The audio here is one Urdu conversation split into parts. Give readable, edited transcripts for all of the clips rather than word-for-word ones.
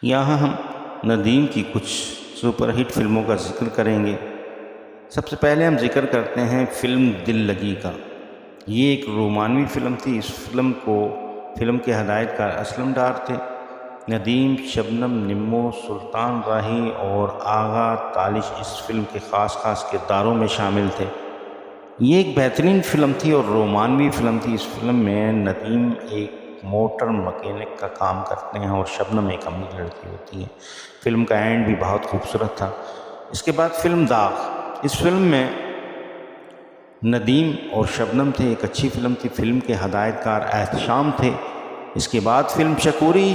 یہاں ہم ندیم کی کچھ سپر ہٹ فلموں کا ذکر کریں گے۔ سب سے پہلے ہم ذکر کرتے ہیں فلم دل لگی کا۔ یہ ایک رومانوی فلم تھی۔ اس فلم کے ہدایت کار اسلم ڈار تھے۔ ندیم، شبنم، نمو، سلطان راہی اور آغا تالش اس فلم کے خاص کرداروں میں شامل تھے۔ یہ ایک بہترین فلم تھی اور رومانوی فلم تھی۔ اس فلم میں ندیم ایک موٹر مکینک کا کام کرتے ہیں اور شبنم ایک امیر لڑکی ہوتی ہے۔ فلم کا اینڈ بھی بہت خوبصورت تھا۔ اس کے بعد فلم داغ۔ اس فلم میں ندیم اور شبنم تھے۔ ایک اچھی فلم تھی۔ فلم کے ہدایت کار احتشام تھے۔ اس کے بعد فلم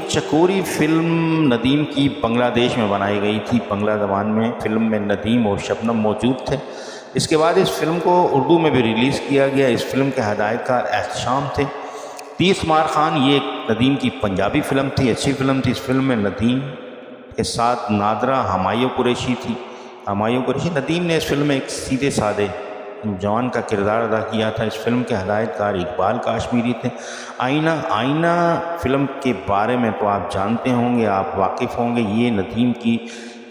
چکوری فلم ندیم کی بنگلہ دیش میں بنائی گئی تھی۔ بنگلہ زبان میں فلم میں ندیم اور شبنم موجود تھے۔ اس کے بعد اس فلم کو اردو میں بھی ریلیز کیا گیا۔ اس فلم کے ہدایت کار احتشام تھے۔ 30 مار خان، یہ ایک ندیم کی پنجابی فلم تھی، اچھی فلم تھی۔ اس فلم میں ندیم کے ساتھ نادرہ ہمایوں قریشی تھی۔ ندیم نے اس فلم میں ایک سیدھے سادے جوان کا کردار ادا کیا تھا۔ اس فلم کے ہدایت کار اقبال کاشمیری تھے۔ آئینہ فلم کے بارے میں تو آپ جانتے ہوں گے، آپ واقف ہوں گے۔ یہ ندیم کی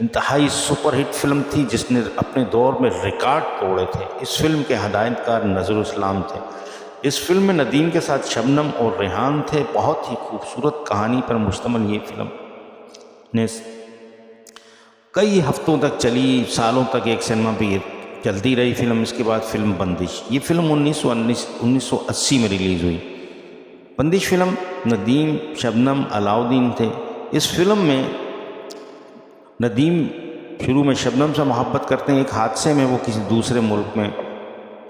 انتہائی سپر ہٹ فلم تھی جس نے اپنے دور میں ریکارڈ توڑے تھے۔ اس فلم کے ہدایت کار نظر اسلام تھے۔ اس فلم میں ندیم کے ساتھ شبنم اور ریحان تھے۔ بہت ہی خوبصورت کہانی پر مشتمل یہ فلم نے کئی ہفتوں تک چلی، سالوں تک ایک سینما پہ یہ چلتی رہی فلم۔ اس کے بعد فلم بندش۔ یہ فلم 1980 میں ریلیز ہوئی۔ بندش فلم ندیم، شبنم، علاؤدین تھے۔ اس فلم میں ندیم شروع میں شبنم سے محبت کرتے ہیں۔ ایک حادثے میں وہ کسی دوسرے ملک میں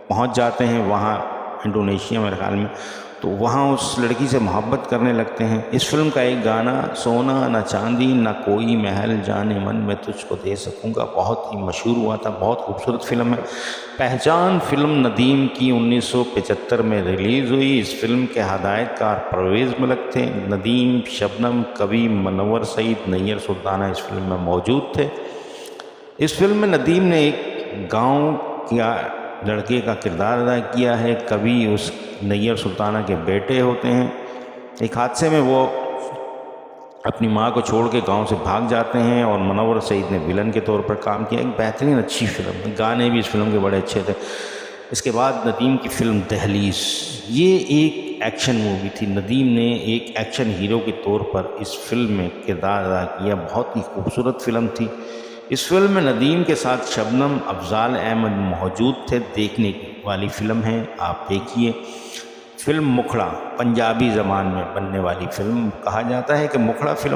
پہنچ جاتے ہیں، وہاں انڈونیشیا میرے خیال میں، تو وہاں اس لڑکی سے محبت کرنے لگتے ہیں۔ اس فلم کا ایک گانا سونا نہ چاندی نہ کوئی محل جانے من میں تجھ کو دے سکوں گا بہت ہی مشہور ہوا تھا۔ بہت خوبصورت فلم ہے۔ پہچان فلم ندیم کی 1975 میں ریلیز ہوئی۔ اس فلم کے ہدایت کار پرویز ملک تھے۔ ندیم، شبنم، کبھی منور سعید، نیر سلطانہ اس فلم میں موجود تھے۔ اس فلم میں ندیم نے ایک گاؤں کا لڑکے کا کردار ادا کیا ہے۔ کبھی اس نیر سلطانہ کے بیٹے ہوتے ہیں۔ ایک حادثے میں وہ اپنی ماں کو چھوڑ کے گاؤں سے بھاگ جاتے ہیں اور منور سعید نے ویلن کے طور پر کام کیا۔ ایک بہترین اچھی فلم ہے۔ گانے بھی اس فلم کے بڑے اچھے تھے۔ اس کے بعد ندیم کی فلم دہلیز۔ یہ ایک ایکشن مووی تھی۔ ندیم نے ایک ایکشن ہیرو کے طور پر اس فلم میں کردار ادا کیا۔ بہت ہی خوبصورت فلم تھی۔ اس فلم میں ندیم کے ساتھ شبنم، افضال احمد موجود تھے۔ دیکھنے والی فلم ہے، آپ دیکھیے۔ فلم مکھڑا، پنجابی زبان میں بننے والی فلم کہا جاتا ہے کہ مکھڑا فلم